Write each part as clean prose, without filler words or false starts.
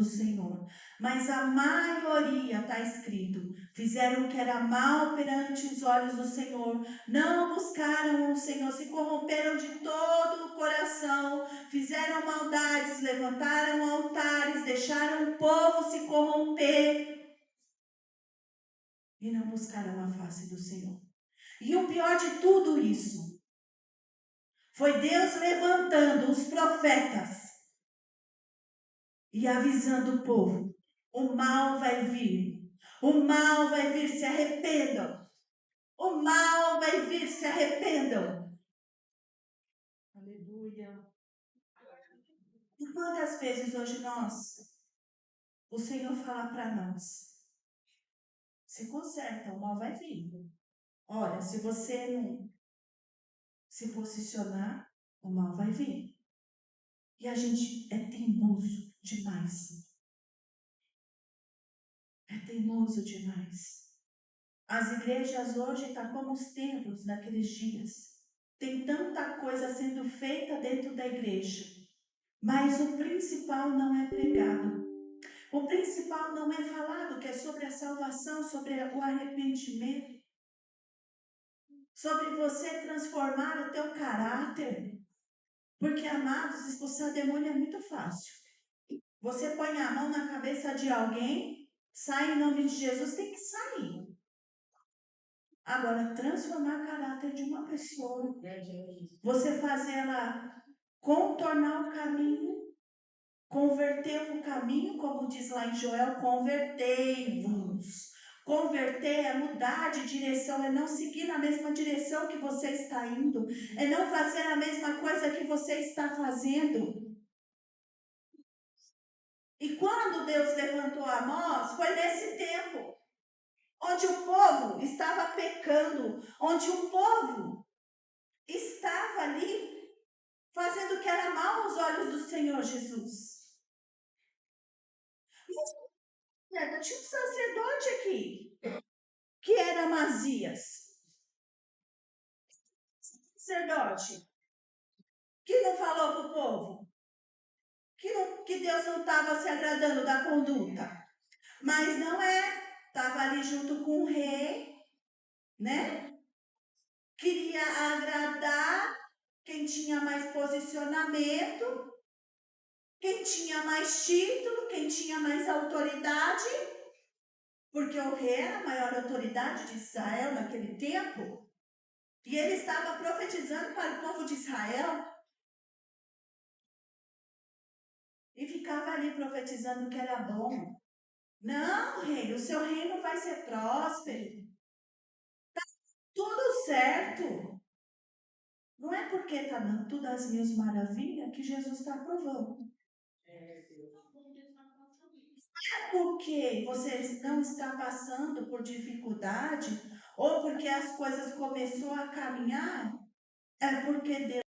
do Senhor. Mas a maioria, está escrito, fizeram o que era mal perante os olhos do Senhor, não buscaram o Senhor, se corromperam de todo o coração, fizeram maldades, levantaram altares, deixaram o povo se corromper e não buscaram a face do Senhor. E o pior de tudo isso foi Deus levantando os profetas e avisando o povo: o mal vai vir, o mal vai vir, se arrependam, o mal vai vir, se arrependam. Aleluia. E quantas vezes hoje o Senhor fala para nós: se conserta, o mal vai vir. Olha, se você não se posicionar, o mal vai vir. E a gente é teimoso demais. É teimoso demais. As igrejas hoje estão como os templos naqueles dias. Tem tanta coisa sendo feita dentro da igreja. Mas o principal não é pregado. O principal não é falado, que é sobre a salvação, sobre o arrependimento. Sobre você transformar o teu caráter. Porque, amados, expulsar demônio é muito fácil. Você põe a mão na cabeça de alguém, sai em nome de Jesus, tem que sair. Agora, transformar o caráter de uma pessoa, você fazer ela contornar o caminho, converter o caminho, como diz lá em Joel, convertei-vos. Converter é mudar de direção, é não seguir na mesma direção que você está indo, é não fazer a mesma coisa que você está fazendo. E quando Deus levantou Amós, foi nesse tempo, onde o povo estava pecando, onde o povo estava ali fazendo o que era mal aos olhos do Senhor Jesus. Mas tinha um sacerdote aqui, que era Amazias. Sacerdote, que não falou para o povo, que Deus não estava se agradando da conduta. Mas não é, estava ali junto com o rei, né? Queria agradar quem tinha mais posicionamento, quem tinha mais título, quem tinha mais autoridade, porque o rei era a maior autoridade de Israel naquele tempo, e ele estava profetizando para o povo de Israel, e ficava ali profetizando que era bom. Não, rei, o seu reino vai ser próspero, tudo certo. Não é porque está dando tudo às mil maravilhas que Jesus está aprovando. Porque você não está passando por dificuldade, ou porque as coisas começou a caminhar, é porque Deus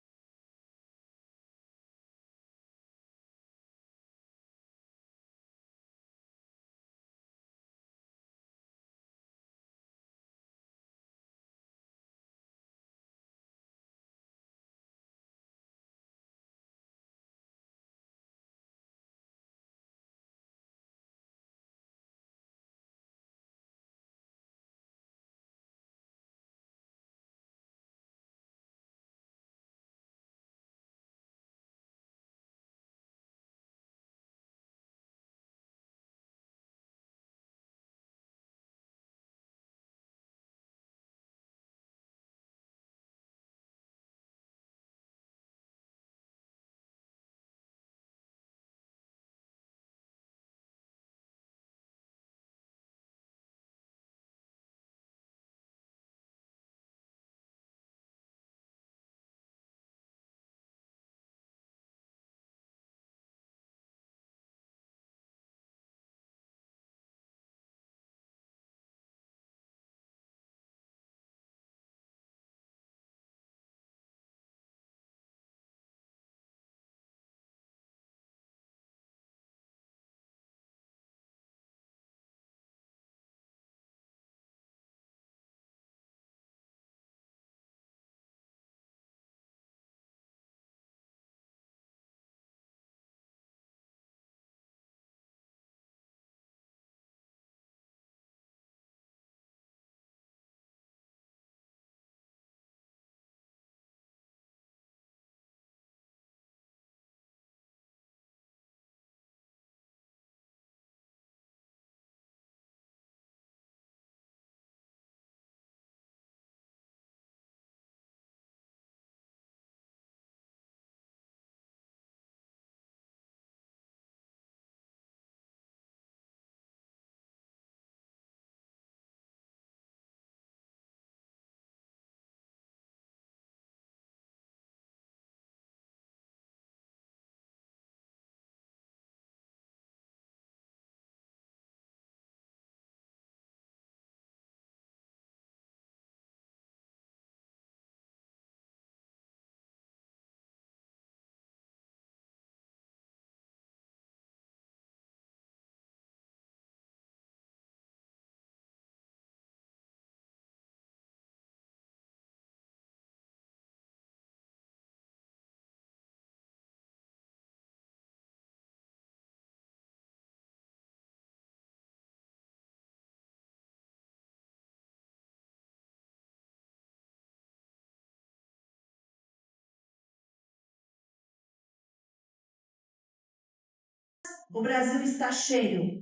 O Brasil está cheio.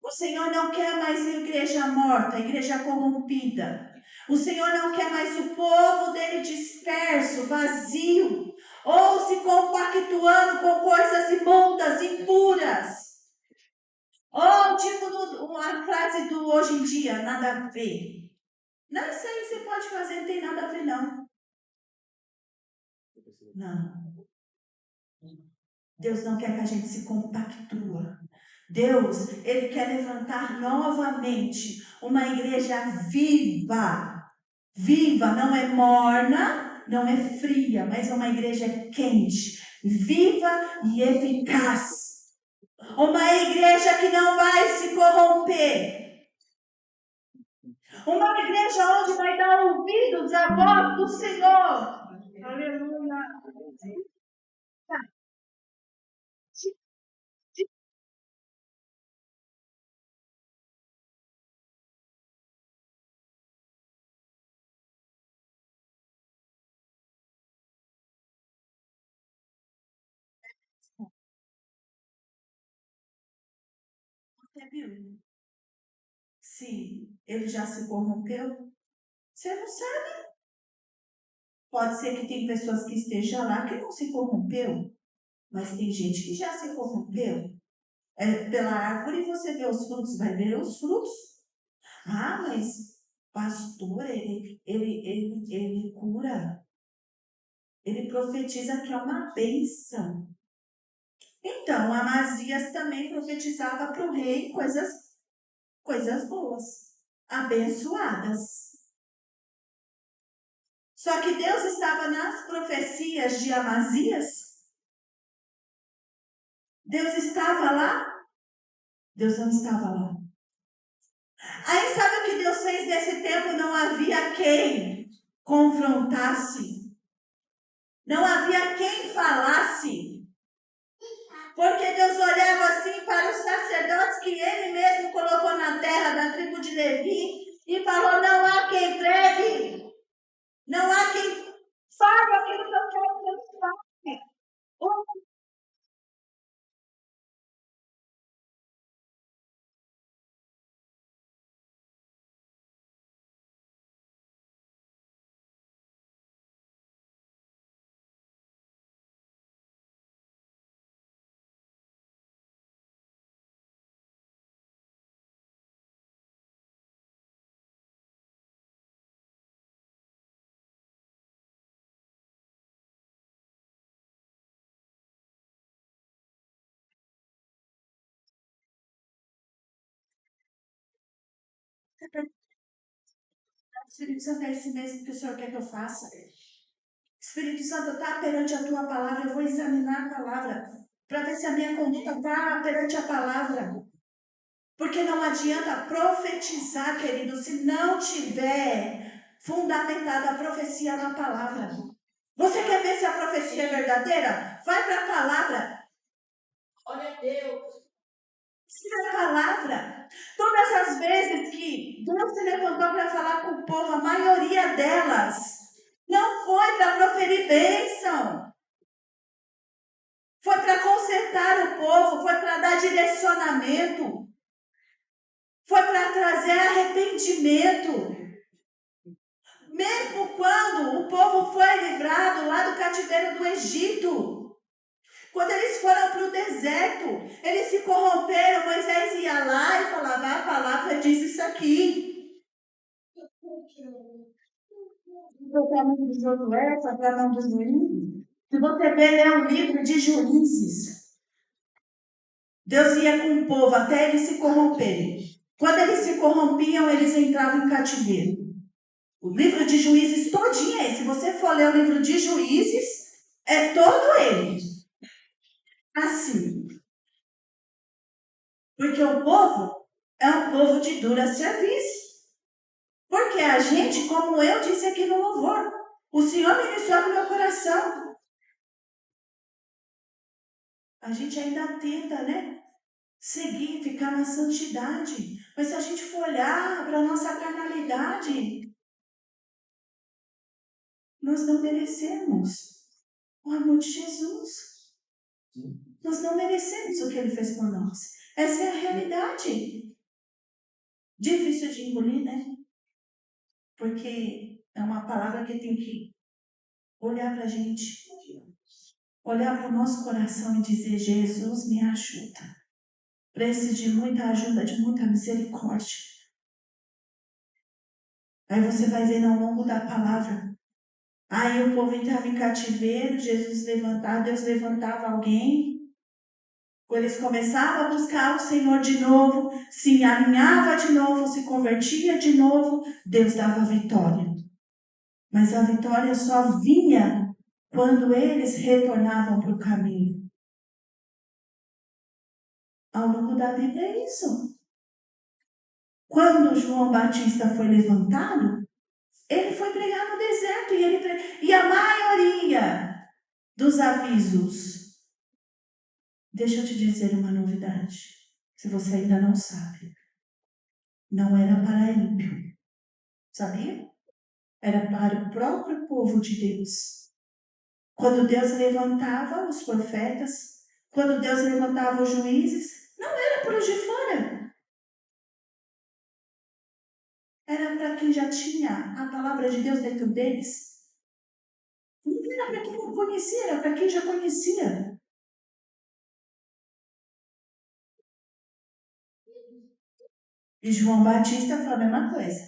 O Senhor não quer mais igreja morta, igreja corrompida. O Senhor não quer mais o povo dele disperso, vazio, ou se compactuando com coisas imundas, impuras. Ou tipo uma frase do hoje em dia, nada a ver. Não, isso aí você pode fazer, não tem nada a ver, não. Não. Deus não quer que a gente se compactua. Deus, Ele quer levantar novamente uma igreja viva. Viva, não é morna, não é fria, mas é uma igreja quente, viva e eficaz. Uma igreja que não vai se corromper. Uma igreja onde vai dar ouvidos à voz do Senhor. Aleluia. Você viu? Se ele já se corrompeu, você não sabe. Pode ser que tem pessoas que estejam lá que não se corrompeu, mas tem gente que já se corrompeu. Pela árvore você vê os frutos, vai ver os frutos. Ah, mas pastor, ele cura. Ele profetiza que é uma bênção. Então, Amazias também profetizava para o rei coisas boas, abençoadas. Só que Deus estava nas profecias de Amazias. Deus estava lá? Deus não estava lá. Aí sabe o que Deus fez nesse tempo? Não havia quem confrontasse. Não havia quem falasse. Porque Deus olhava assim para os sacerdotes que Ele mesmo colocou na terra da tribo de Levi e falou: não há quem pregue. Não há quem fale aquilo que eu quero que eles falem. Espírito Santo, é esse mesmo que o Senhor quer que eu faça. Espírito Santo, está perante a tua palavra, eu vou examinar a palavra para ver se a minha conduta está perante a palavra. Porque não adianta profetizar, querido, se não tiver fundamentada a profecia na palavra. Você quer ver se a profecia é verdadeira? Vai para a palavra. Olha a Deus. Se a palavra. Todas as vezes que Deus se levantou para falar com o povo, a maioria delas não foi para proferir bênção. Foi para consertar o povo, foi para dar direcionamento, foi para trazer arrependimento. Mesmo quando o povo foi livrado lá do cativeiro do Egito, quando eles foram para o deserto, eles se corromperam, Moisés ia lá e falava, a palavra diz isso aqui. Para não de Josué, para não dos juízes. Se você ver, é um livro de juízes. Deus ia com o povo até eles se corromperem. Quando eles se corrompiam, eles entravam em cativeiro. O livro de Juízes todinho é esse. Se você for ler o livro de Juízes, é todo ele. Assim. Porque o povo é um povo de dura serviço. Porque a gente, como eu disse aqui no louvor, o Senhor ministrou no meu coração. A gente ainda tenta, né? Seguir, ficar na santidade. Mas se a gente for olhar para a nossa carnalidade, nós não merecemos o amor de Jesus. Nós não merecemos o que ele fez por nós. Essa é a realidade. Difícil de engolir, né? Porque é uma palavra que tem que olhar para a gente, olhar para o nosso coração e dizer: Jesus, me ajuda. Preciso de muita ajuda, de muita misericórdia. Aí você vai ver ao longo da palavra. Aí o povo entrava em cativeiro, Jesus levantava, Deus levantava alguém. Quando eles começavam a buscar o Senhor de novo, se alinhava de novo, se convertia de novo, Deus dava vitória. Mas a vitória só vinha quando eles retornavam para o caminho. Ao longo da Bíblia é isso. Quando João Batista foi levantado, ele foi pregar no deserto e a maioria dos avisos. Deixa eu te dizer uma novidade, se você ainda não sabe. Não era para ímpio, sabia? Era para o próprio povo de Deus. Quando Deus levantava os profetas, quando Deus levantava os juízes, não era para os de fora. Era para quem já tinha a palavra de Deus dentro deles. Não era para quem não conhecia, era para quem já conhecia. E João Batista foi a mesma coisa.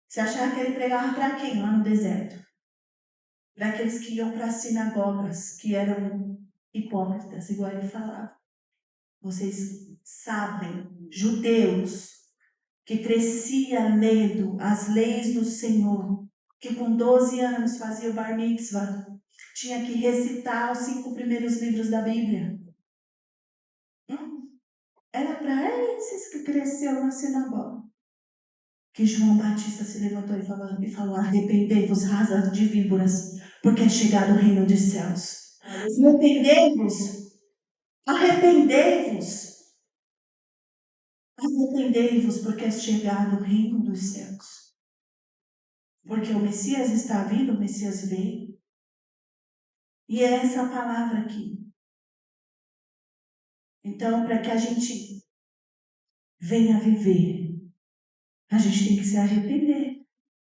Você achava que ele pregava para quem lá no deserto? Para aqueles que iam para as sinagogas, que eram hipócritas, igual ele falava. Vocês sabem, judeus, que crescia lendo as leis do Senhor, que com 12 anos fazia o bar mitzvah, tinha que recitar os 5 primeiros livros da Bíblia. Era para esses que cresceram na sinagoga que João Batista se levantou e falou: arrependei-vos, rasas de víboras, porque é chegado o reino dos céus. Arrependei-vos, arrependei-vos, arrependei-vos, porque é chegado o reino dos céus. Porque o Messias está vindo, o Messias veio. E é essa palavra aqui. Então, para que a gente venha viver, a gente tem que se arrepender.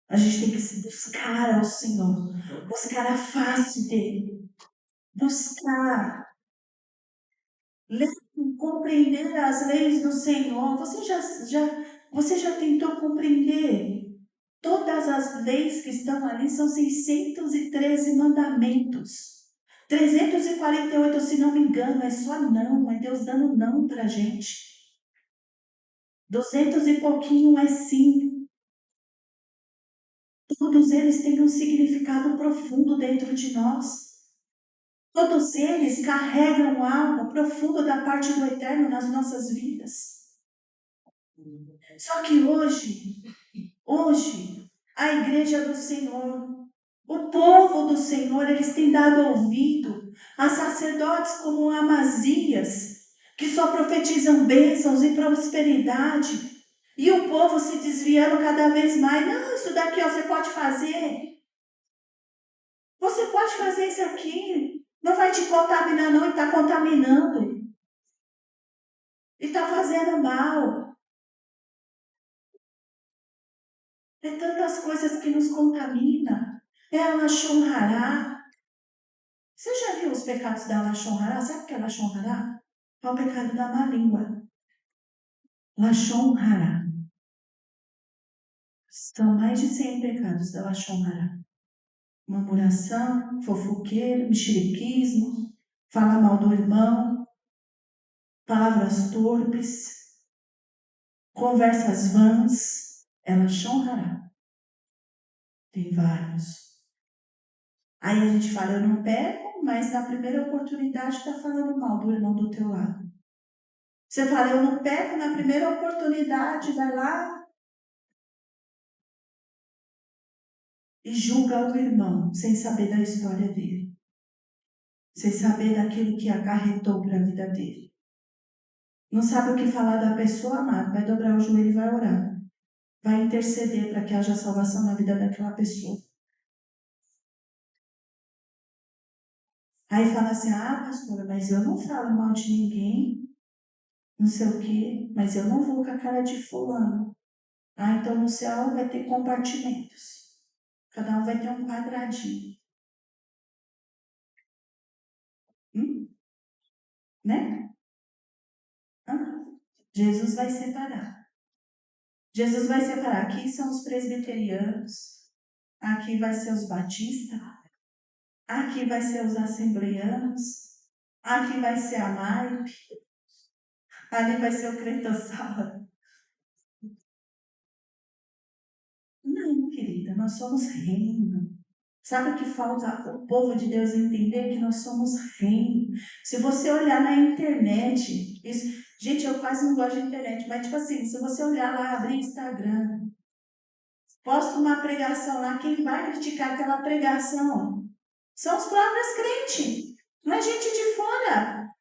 A gente tem que se buscar ao Senhor, buscar a face dele, buscar, ler, compreender as leis do Senhor. Você já tentou compreender? Todas as leis que estão ali são 613 mandamentos. 348, se não me engano, é só não, é Deus dando não para a gente. 200 e pouquinho é sim. Todos eles têm um significado profundo dentro de nós. Todos eles carregam algo profundo da parte do Eterno nas nossas vidas. Só que hoje, a igreja do Senhor, o povo do Senhor, eles têm dado ouvido a sacerdotes como Amazias, que só profetizam bênçãos e prosperidade. E o povo se desviando cada vez mais. Não, isso daqui ó, você pode fazer. Você pode fazer isso aqui. Não vai te contaminar, não, e está contaminando. E está fazendo mal. É tantas coisas que nos contaminam. É a Lashon Hará. Você já viu os pecados da Lashon Hará? Sabe o que é Lashon Hará? É o pecado da má língua. Lashon Hará. São mais de 100 pecados da Lashon Hará. Murmuração, fofoqueiro, mexeriquismo, falar mal do irmão, palavras torpes, conversas vãs. É Lashon Hará. Tem vários. Aí a gente fala, eu não pego, mas na primeira oportunidade está falando mal do irmão do teu lado. Você fala, eu não pego, na primeira oportunidade, vai lá e julga o irmão, sem saber da história dele. Sem saber daquilo que acarretou para a vida dele. Não sabe o que falar da pessoa amada, vai dobrar o joelho e vai orar. Vai interceder para que haja salvação na vida daquela pessoa. Aí fala assim, ah, pastora, mas eu não falo mal de ninguém, não sei o quê, mas eu não vou com a cara de fulano. Ah, então no céu vai ter compartimentos. Cada um vai ter um quadradinho. Né? Ah, Jesus vai separar. Jesus vai separar. Aqui são os presbiterianos, aqui vai ser os batistas, aqui vai ser os assembleanos, aqui vai ser a MAIP, ali vai ser o Crentosala. Não, querida, nós somos reino. Sabe o que falta o povo de Deus entender? Que nós somos reino. Se você olhar na internet, gente, eu quase não gosto de internet, mas tipo assim, se você olhar lá, abrir Instagram, posta uma pregação lá, quem vai criticar aquela pregação são os próprios crentes, não é gente de fora.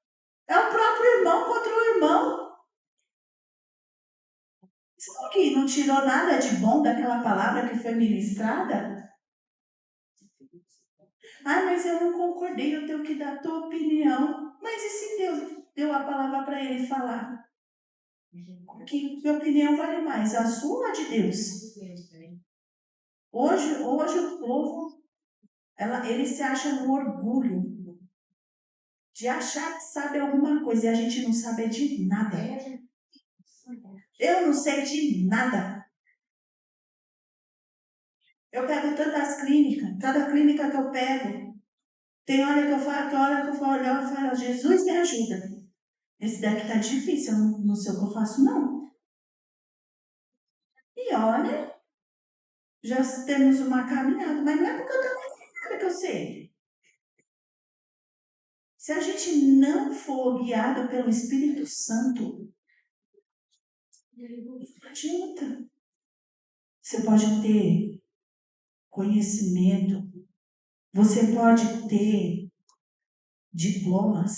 É o próprio irmão contra o irmão. Sabe que não tirou nada de bom daquela palavra que foi ministrada? Ah, mas eu não concordei, eu tenho que dar a tua opinião. Mas e se Deus deu a palavra para ele falar? Que minha opinião vale mais, a sua ou a de Deus? Hoje o povo, ele se acha no orgulho de achar que sabe alguma coisa e a gente não sabe de nada. Eu não sei de nada. Eu pego tantas clínicas, cada clínica que eu pego, tem hora que eu falo, olhar e falo, Jesus me ajuda. Esse daqui tá difícil, eu não sei o que eu faço, não. E olha, já temos uma caminhada, mas não é porque eu também nada que eu sei. Se a gente não for guiado pelo Espírito Santo, não adianta. Você pode ter conhecimento, você pode ter diplomas,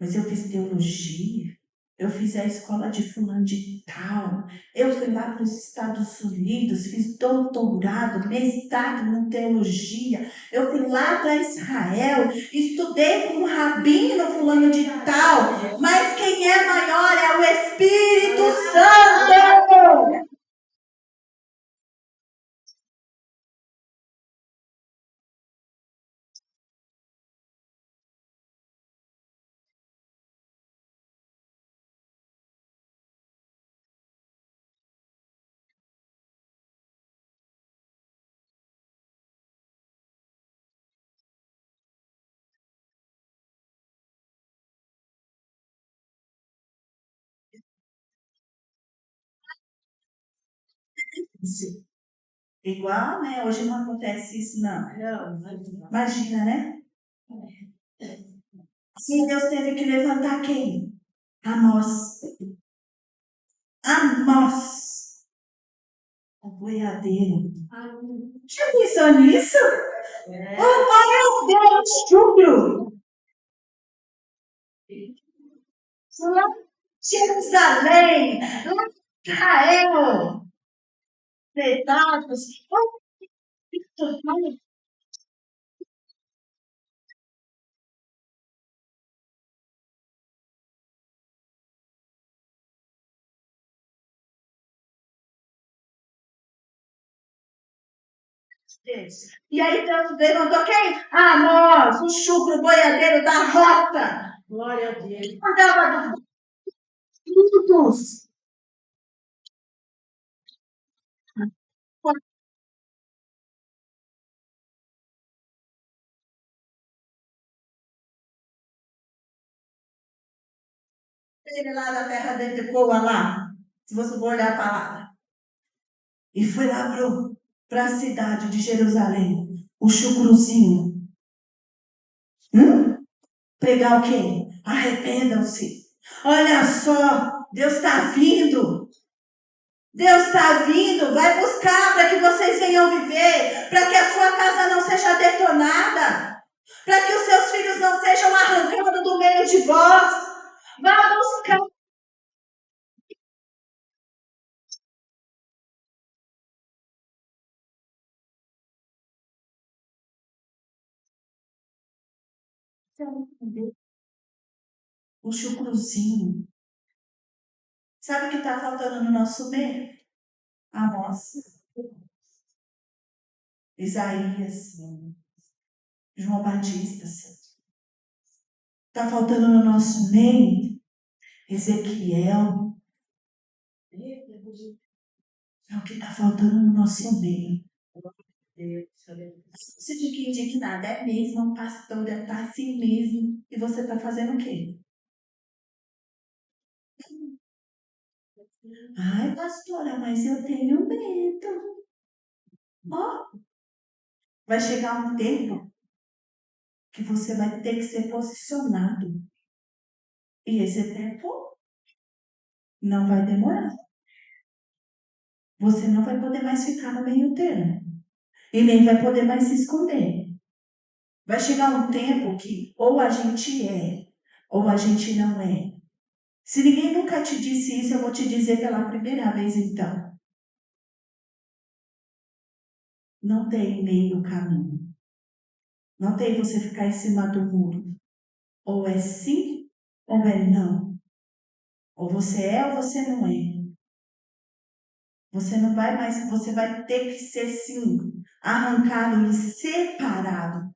mas eu fiz teologia, eu fiz a escola de fulano de tal, eu fui lá para os Estados Unidos, fiz doutorado, mestrado em teologia, eu fui lá para Israel, estudei com um rabino fulano de tal, mas quem é maior é o Espírito Santo. Igual, né? Hoje não acontece isso, não. Imagina, né? Assim Deus teve que levantar quem? Amós. Amós, o boiadeiro. Já pensou nisso? O boiadeiro chucro. Lá em Jerusalém, lá em Israel, pedaços. E aí Deus levantou quem? Amós, o chucro boiadeiro da rota. Glória a Deus. Andava dos frutos. Ele lá da terra de Coa lá, se você for olhar a palavra. E foi lá para a cidade de Jerusalém, o chucruzinho. Pregar o quê? Arrependam-se. Olha só, Deus está vindo. Deus está vindo. Vai buscar para que vocês venham viver, para que a sua casa não seja detonada, para que os seus filhos não sejam arrancados do meio de vós. Vá buscar. O chucruzinho. Sabe o que está faltando no nosso meio? Amós, Isaías, João Batista. Está faltando no nosso meio Ezequiel. É o que está faltando no nosso meio. Você fica indignada, é mesmo, pastora, tá assim mesmo. E você está fazendo o quê? Ai, pastora, mas eu tenho medo. Ó, vai chegar um tempo que você vai ter que ser posicionado. E esse tempo não vai demorar. Você não vai poder mais ficar no meio termo. E nem vai poder mais se esconder. Vai chegar um tempo que ou a gente é, ou a gente não é. Se ninguém nunca te disse isso, eu vou te dizer pela primeira vez então. Não tem meio caminho. Não tem você ficar em cima do muro. Ou é sim, ou é não. Ou você é ou você não é. Você não vai mais, você vai ter que ser sim, arrancado e separado.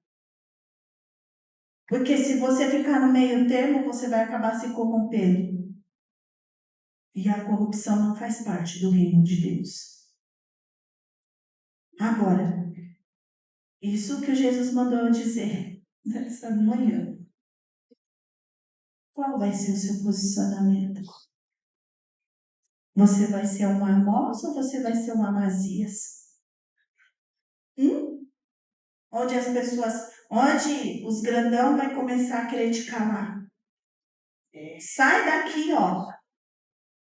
Porque se você ficar no meio termo, você vai acabar se corrompendo. E a corrupção não faz parte do reino de Deus. Agora, isso que Jesus mandou eu dizer nessa manhã. Qual vai ser o seu posicionamento? Você vai ser um Amós ou você vai ser um Amazias? Onde as pessoas, onde os grandão vai começar a querer te calar. Sai daqui, ó.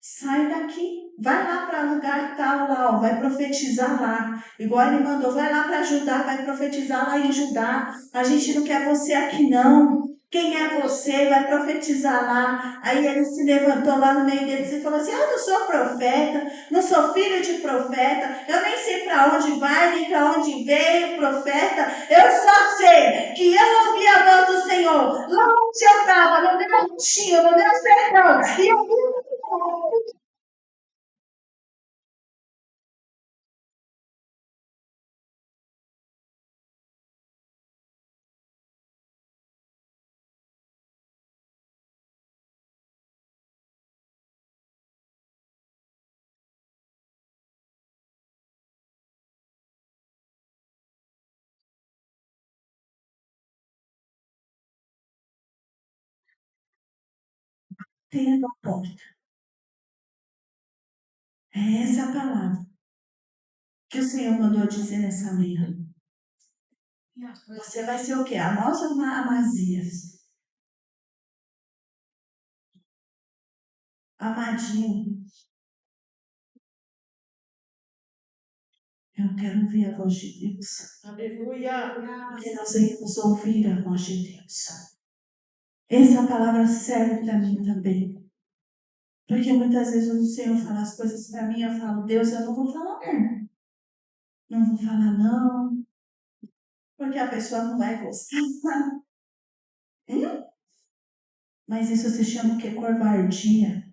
Sai daqui. Vai lá para lugar tal lá, ó. Vai profetizar lá. Igual ele mandou, vai lá para Judá, vai profetizar lá em Judá. A gente não quer você aqui não. Quem é você? Vai profetizar lá. Aí ele se levantou lá no meio deles e falou assim: eu não sou profeta, não sou filho de profeta, eu nem sei para onde vai, nem para onde veio profeta. Eu só sei que eu ouvi a voz do Senhor lá onde eu estava, no meu montinho, no meu sertão. E eu tenho a porta. É essa a palavra que o Senhor mandou dizer nessa manhã. Você vai ser o quê? Amós ou Amazias? Amadinho, eu quero ouvir a voz de Deus. Aleluia! Porque nós iremos ouvir a voz de Deus. Essa palavra serve para mim também. Porque muitas vezes o Senhor fala as coisas para mim, eu falo, Deus, eu não vou falar não. Não vou falar não. Porque a pessoa não vai gostar. Hum? Mas isso se chama o quê? Covardia.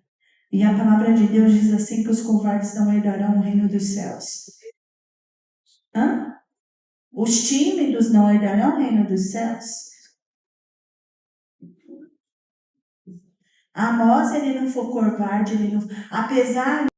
E a palavra de Deus diz assim que os covardes não herdarão o reino dos céus. Hã? Os tímidos não herdarão o reino dos céus. Amós, ele não foi covarde, ele não, apesar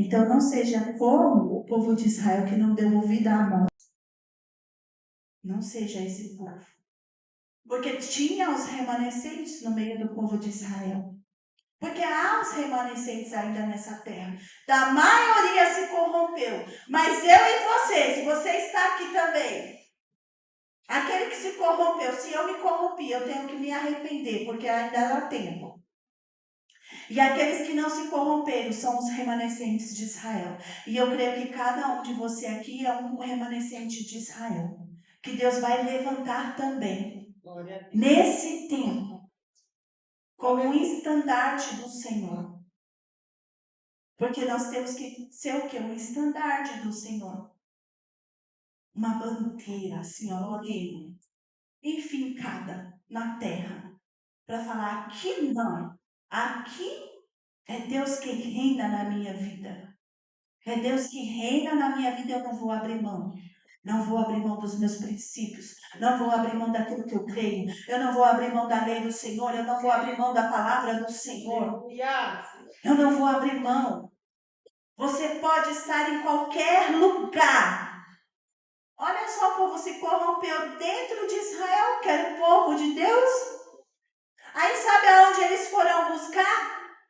Então não seja como o povo de Israel que não deu ouvido à mão. Não seja esse povo. Porque tinha os remanescentes no meio do povo de Israel. Porque há os remanescentes ainda nessa terra. Da maioria se corrompeu. Mas eu e você, se você está aqui também, aquele que se corrompeu, se eu me corrompi, eu tenho que me arrepender, porque ainda dá tempo. E aqueles que não se corromperam são os remanescentes de Israel. E eu creio que cada um de você aqui é um remanescente de Israel. Que Deus vai levantar também, nesse tempo, como um estandarte do Senhor. Porque nós temos que ser o quê? Um estandarte do Senhor. Uma bandeira, assim, ó, lorena, enfincada na terra. Para falar, aqui não. Aqui é Deus que reina na minha vida. É Deus que reina na minha vida, eu não vou abrir mão. Não vou abrir mão dos meus princípios. Não vou abrir mão daquilo que eu creio. Eu não vou abrir mão da lei do Senhor. Eu não vou abrir mão da palavra do Senhor. Eu não vou abrir mão. Você pode estar em qualquer lugar. Olha só, o povo se corrompeu dentro de Israel, que era o povo de Deus. Aí sabe aonde eles foram buscar?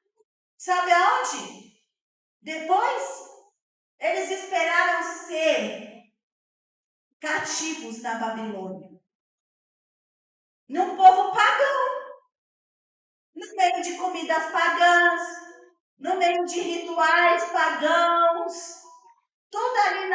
Sabe aonde? Depois, eles esperaram ser cativos na Babilônia. Num povo pagão, no meio de comidas pagãs, no meio de rituais pagãos, tudo ali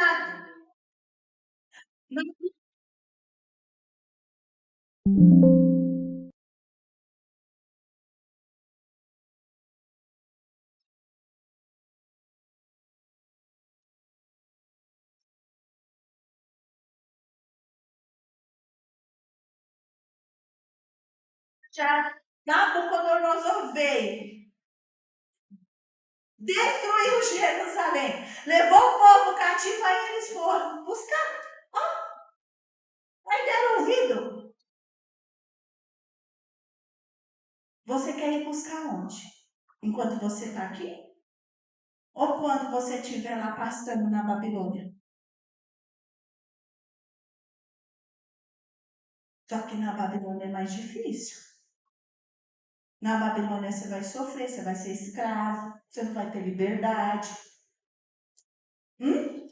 já Nabucodonosor veio, destruiu Jerusalém, levou o povo cativo, aí eles foram buscar. Aí deram ouvido. Você quer ir buscar onde? Enquanto você está aqui? Ou quando você estiver lá pastando na Babilônia? Só que na Babilônia é mais difícil. Na Babilônia você vai sofrer, você vai ser escravo, você não vai ter liberdade. Hum?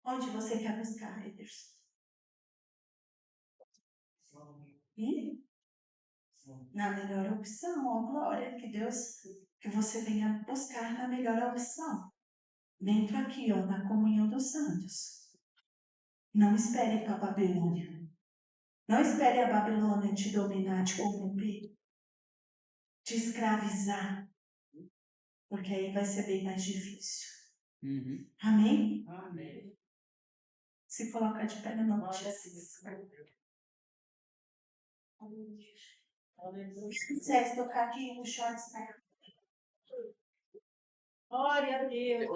Onde você quer buscar, Ederson? Na melhor opção, ó glória, que Deus, que você venha buscar na melhor opção. Dentro aqui, ó, na comunhão dos santos. Não espere para a Babilônia. Não espere a Babilônia te dominar, te corromper, te escravizar. Porque aí vai ser bem mais difícil. Amém? Se coloca de pé no nome de Jesus. Se quiser tocar aqui, o short está. Glória a Deus.